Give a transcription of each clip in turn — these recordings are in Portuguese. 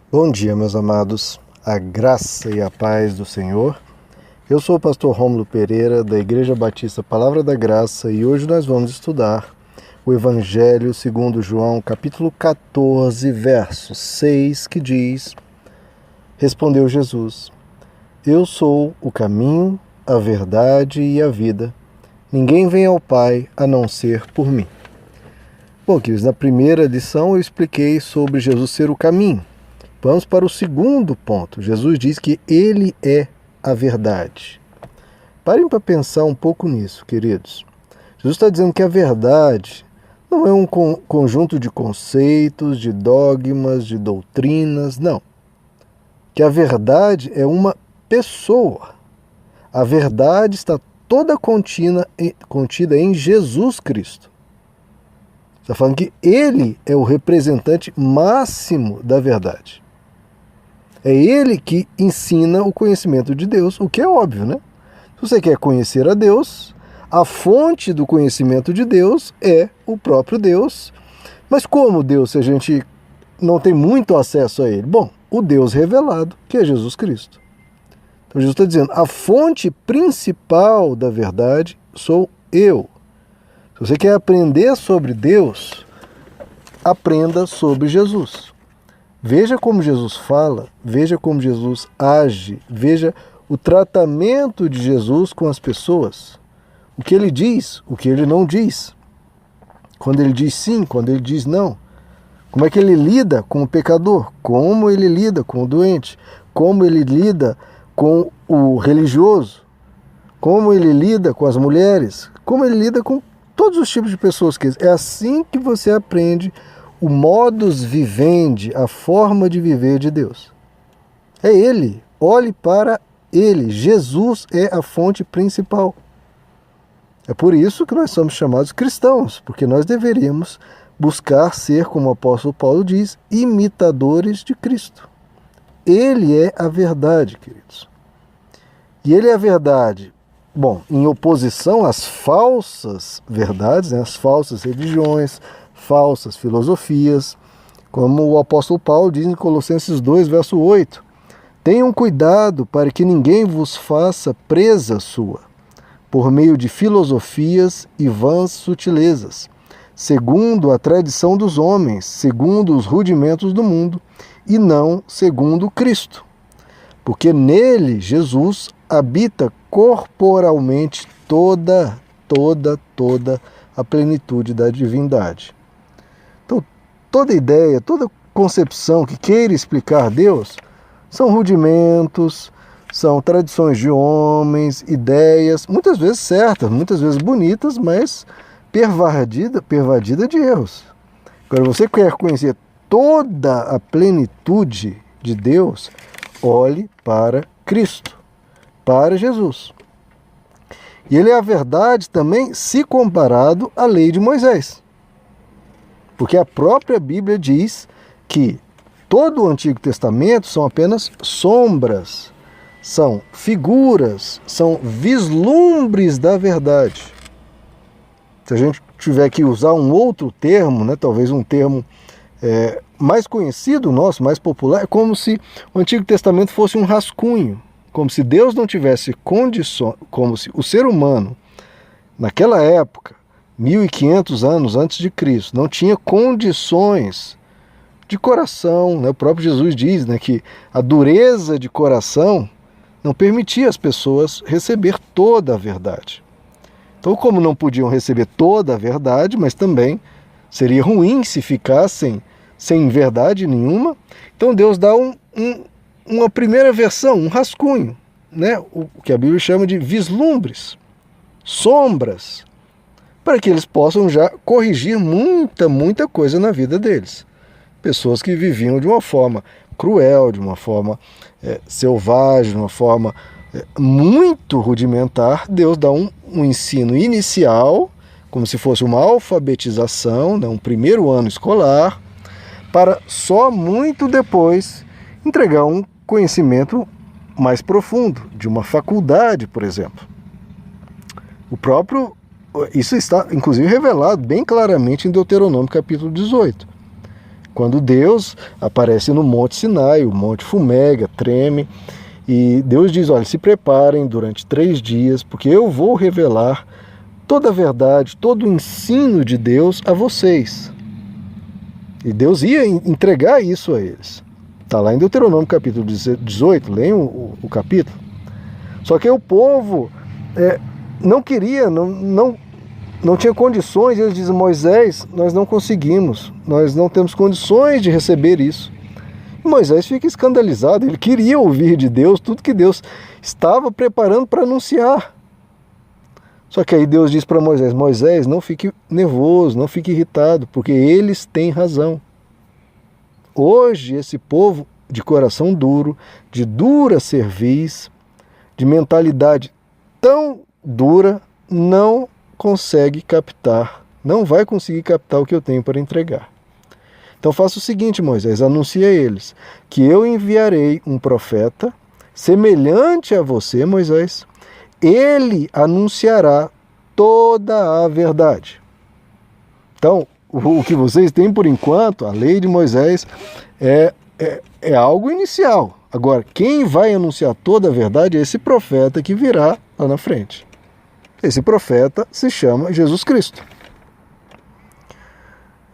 Bom dia, meus amados, a graça e a paz do Senhor. Eu sou o pastor Rômulo Pereira, da Igreja Batista Palavra da Graça, e hoje nós vamos estudar o Evangelho segundo João, capítulo 14, verso 6, que diz: Respondeu Jesus: Eu sou o caminho, a verdade e a vida. Ninguém vem ao Pai a não ser por mim. Bom, queridos, na primeira lição eu expliquei sobre Jesus ser o caminho. Vamos para o segundo ponto. Jesus diz que Ele é a verdade. Parem para pensar um pouco nisso, queridos. Jesus está dizendo que a verdade não é um conjunto de conceitos, de dogmas, de doutrinas, não. Que a verdade é uma pessoa. A verdade está toda contida em Jesus Cristo. Está falando que Ele é o representante máximo da verdade. É Ele que ensina o conhecimento de Deus, o que é óbvio, né? Se você quer conhecer a Deus, a fonte do conhecimento de Deus é o próprio Deus. Mas como Deus, se a gente não tem muito acesso a Ele? Bom, o Deus revelado, que é Jesus Cristo. Então Jesus está dizendo, a fonte principal da verdade sou eu. Se você quer aprender sobre Deus, aprenda sobre Jesus. Veja como Jesus fala, veja como Jesus age, veja o tratamento de Jesus com as pessoas. O que ele diz, o que ele não diz. Quando ele diz sim, quando ele diz não. Como é que ele lida com o pecador? Como ele lida com o doente? Como ele lida com o religioso? Como ele lida com as mulheres? Como ele lida com todos os tipos de pessoas. É assim que você aprende o modus vivendi, a forma de viver de Deus. É Ele. Olhe para Ele. Jesus é a fonte principal. É por isso que nós somos chamados cristãos, porque nós deveríamos buscar ser, como o apóstolo Paulo diz, imitadores de Cristo. Ele é a verdade, queridos. E Ele é a verdade, bom, em oposição às falsas verdades, né, às falsas religiões, falsas filosofias, como o apóstolo Paulo diz em Colossenses 2, verso 8. Tenham cuidado para que ninguém vos faça presa sua, por meio de filosofias e vãs sutilezas, segundo a tradição dos homens, segundo os rudimentos do mundo, e não segundo Cristo. Porque nele, Jesus, habita corporalmente toda a plenitude da divindade. Então, toda ideia, toda concepção que queira explicar Deus são rudimentos, são tradições de homens, ideias, muitas vezes certas, muitas vezes bonitas, mas pervadida de erros. Agora, você quer conhecer toda a plenitude de Deus, olhe para Cristo, para Jesus. E Ele é a verdade também se comparado à lei de Moisés. Porque a própria Bíblia diz que todo o Antigo Testamento são apenas sombras, são figuras, são vislumbres da verdade. Se a gente tiver que usar um outro termo, né, talvez um termo mais conhecido nosso, mais popular, é como se o Antigo Testamento fosse um rascunho, como se Deus não tivesse condições, como se o ser humano, naquela época, 1500 anos antes de Cristo, não tinha condições de coração, né? O próprio Jesus diz, né, que a dureza de coração não permitia às pessoas receber toda a verdade. Então, como não podiam receber toda a verdade, mas também seria ruim se ficassem sem verdade nenhuma, então Deus dá uma primeira versão, um rascunho, né? O que a Bíblia chama de vislumbres, sombras, para que eles possam já corrigir muita coisa na vida deles. Pessoas que viviam de uma forma cruel, de uma forma selvagem, de uma forma muito rudimentar. Deus dá um ensino inicial, como se fosse uma alfabetização, né, um primeiro ano escolar, para só muito depois entregar um conhecimento mais profundo, de uma faculdade, por exemplo. Isso está, inclusive, revelado bem claramente em Deuteronômio capítulo 18. quando Deus aparece no Monte Sinai, o Monte fumega, treme, e Deus diz, olha, se preparem durante 3 dias, porque eu vou revelar toda a verdade, todo o ensino de Deus a vocês. E Deus ia entregar isso a eles. Está lá em Deuteronômio capítulo 18, leiam o capítulo. Só que o povo não queria, não tinha condições, eles dizem, Moisés, nós não conseguimos, nós não temos condições de receber isso. E Moisés fica escandalizado, ele queria ouvir de Deus tudo que Deus estava preparando para anunciar. Só que aí Deus diz para Moisés, Moisés, não fique nervoso, não fique irritado, porque eles têm razão. Hoje esse povo de coração duro, de dura cerviz, de mentalidade tão dura, não consegue captar, não vai conseguir captar o que eu tenho para entregar. Então faça o seguinte, Moisés, anuncie a eles que eu enviarei um profeta semelhante a você, Moisés. Ele anunciará toda a verdade. Então, o que vocês têm por enquanto, a lei de Moisés, é algo inicial. Agora, quem vai anunciar toda a verdade é esse profeta que virá lá na frente. Esse profeta se chama Jesus Cristo.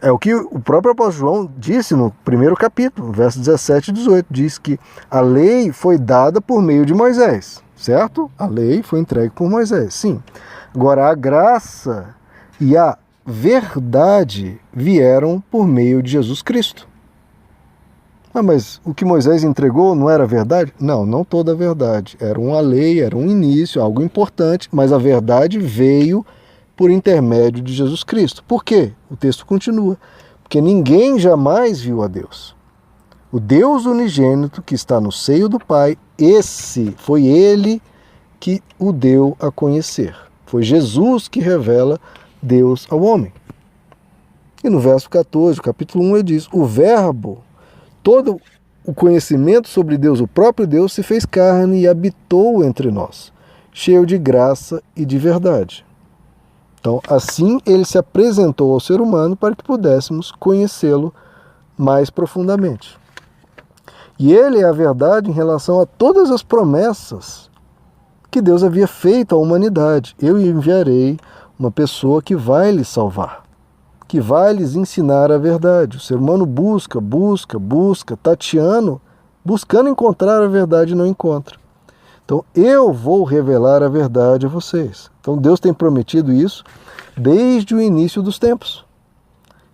É o que o próprio apóstolo João disse no primeiro capítulo, versos 17 e 18. Diz que a lei foi dada por meio de Moisés, certo? A lei foi entregue por Moisés, sim. Agora, a graça e a verdade vieram por meio de Jesus Cristo. Mas o que Moisés entregou não era verdade? Não, não toda a verdade. Era uma lei, era um início, algo importante, mas a verdade veio por intermédio de Jesus Cristo. Por quê? O texto continua. Porque ninguém jamais viu a Deus. O Deus unigênito que está no seio do Pai, esse foi ele que o deu a conhecer. Foi Jesus que revela Deus ao homem. E no verso 14, capítulo 1, ele diz, o verbo, todo o conhecimento sobre Deus, o próprio Deus, se fez carne e habitou entre nós, cheio de graça e de verdade. Então, assim ele se apresentou ao ser humano para que pudéssemos conhecê-lo mais profundamente. E ele é a verdade em relação a todas as promessas que Deus havia feito à humanidade. Eu enviarei uma pessoa que vai lhes salvar, que vai lhes ensinar a verdade. O ser humano busca, tateando, buscando encontrar a verdade e não encontra. Então, eu vou revelar a verdade a vocês. Então, Deus tem prometido isso desde o início dos tempos.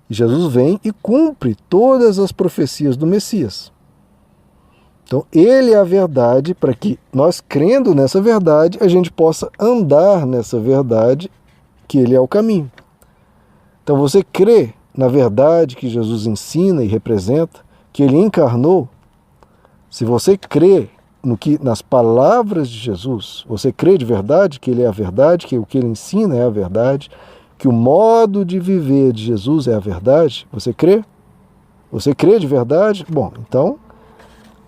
E Jesus vem e cumpre todas as profecias do Messias. Então, ele é a verdade para que nós, crendo nessa verdade, a gente possa andar nessa verdade, que ele é o caminho. Então, você crê na verdade que Jesus ensina e representa, que ele encarnou? Se você crê nas palavras de Jesus, você crê de verdade que ele é a verdade, que o que ele ensina é a verdade, que o modo de viver de Jesus é a verdade, você crê? Você crê de verdade? Bom, então,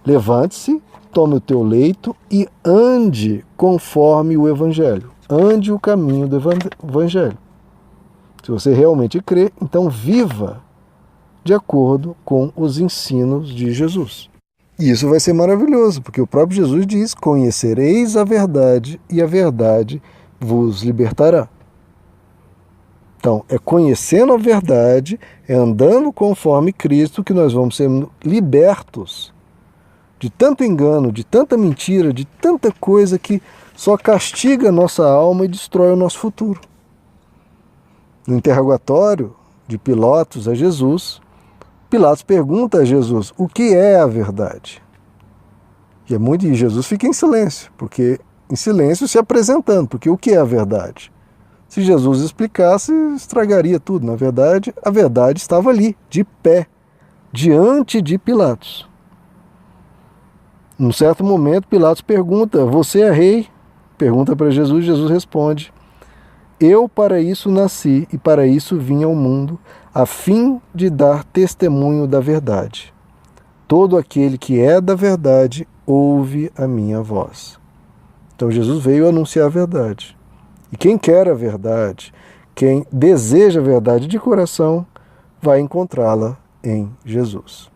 levante-se, tome o teu leito e ande conforme o Evangelho. Ande o caminho do Evangelho. Se você realmente crê, então viva de acordo com os ensinos de Jesus. E isso vai ser maravilhoso, porque o próprio Jesus diz, conhecereis a verdade e a verdade vos libertará. Então, é conhecendo a verdade, é andando conforme Cristo que nós vamos ser libertos de tanto engano, de tanta mentira, de tanta coisa que só castiga a nossa alma e destrói o nosso futuro. No interrogatório de Pilatos a Jesus, Pilatos pergunta a Jesus, o que é a verdade? E Jesus fica em silêncio, porque em silêncio se apresentando, porque o que é a verdade? Se Jesus explicasse, estragaria tudo. Na verdade, a verdade estava ali, de pé, diante de Pilatos. Num certo momento, Pilatos pergunta, você é rei? Pergunta para Jesus, Jesus responde, eu para isso nasci e para isso vim ao mundo, a fim de dar testemunho da verdade. Todo aquele que é da verdade ouve a minha voz. Então Jesus veio anunciar a verdade. E quem quer a verdade, quem deseja a verdade de coração, vai encontrá-la em Jesus.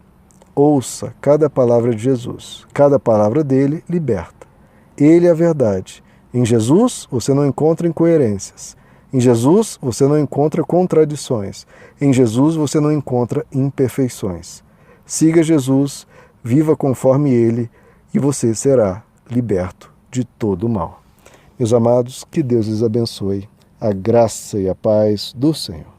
Ouça cada palavra de Jesus. Cada palavra dele liberta. Ele é a verdade. Em Jesus você não encontra incoerências. Em Jesus você não encontra contradições. Em Jesus você não encontra imperfeições. Siga Jesus, viva conforme ele e você será liberto de todo o mal. Meus amados, que Deus lhes abençoe. A graça e a paz do Senhor.